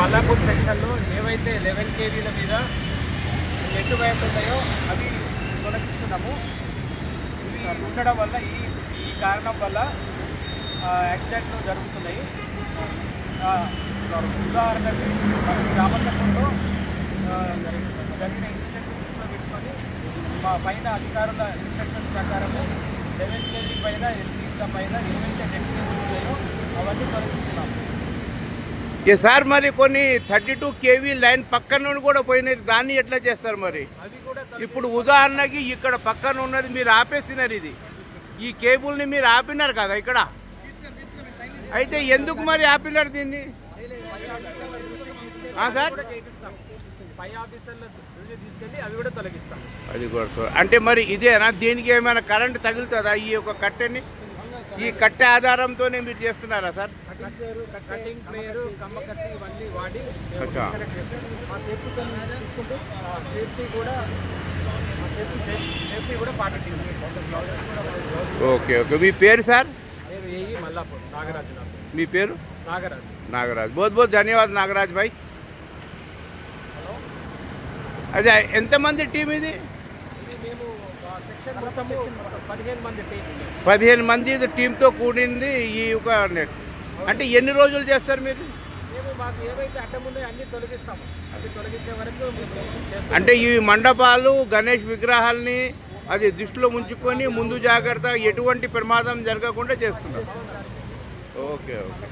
మల్లాపూర్ సెక్షన్లో ఏవైతే 11 kVల మీద ఎటు వైపు ఉంటాయో అవి తొలగిస్తున్నాము. ఇవి ఉండడం వల్ల ఈ కారణం వల్ల యాక్సిడెంట్లు జరుగుతున్నాయి. ఉదాహరణకి రామచంద్రంలో జరిగిన ఇన్సిడెంట్ దృష్టిలో పెట్టుకొని మా పైన అధికారుల ఇన్స్ట్రక్షన్ ప్రకారము 11 kV పైన ఎల్ఈల పైన ఏవైతే నెట్ ఉంటాయో అవన్నీ తొలగిస్తున్నాము. సార్ మరి కొన్ని 32 kV లైన్ పక్కన నుండి కూడా పోయినది, దాన్ని ఎట్లా చేస్తారు మరి? అవి కూడా ఇప్పుడు ఉదాహరణకి ఇక్కడ పక్కన ఉన్నది మీరు ఆపేసినారు, ఇది ఈ కేబుల్ని మీరు ఆపినారు కదా ఇక్కడ, అయితే ఎందుకు మరి ఆపినారు దీన్ని సార్? పై ఆఫీసర్ల తీసుకెళ్ళి అవి కూడా తొలగిస్తాం. అది కూడా అంటే మరి ఇదేనా, దీనికి ఏమైనా కరెంట్ తగులుతుందా? ఈ యొక్క కట్టెని, ఈ కట్టె ఆధారంతోనే మీరు చేస్తున్నారా సార్? కటింగ్ ప్లేయర్ కమ్మ కట్టి ఇవన్నీ వాడి సేఫ్టీ కూడా పాటిస్తుంది. Okay okay. మీ పేరు సార్? మల్లాపూర్ నాగరాజు. మీ పేరు? నాగరాజు. నాగరాజ్. बहुत बहुत धन्यवाद नागराज भाई. అదే ఎంతమంది టీం ఇది? మేము సెక్షన్ మొత్తము 15 మంది టీం. 15 మంది టీంతో కూడింది ఈ ఒక నెట్. అంటే ఎన్ని రోజులు చేస్తారు మీరు? మేము మాకు ఏవైతే అడ్డం ఉన్నాయో అన్ని తొలగిస్తాము. అవి తొలగించే వరకు మేము అంటే ఈ మండపాలు గణేష్ విగ్రహాలని అది దృష్టిలో ఉంచుకొని ముందు జాగ్రత్త ఎటువంటి ప్రమాదం జరగకుండా చేస్తున్నారు. Okay okay.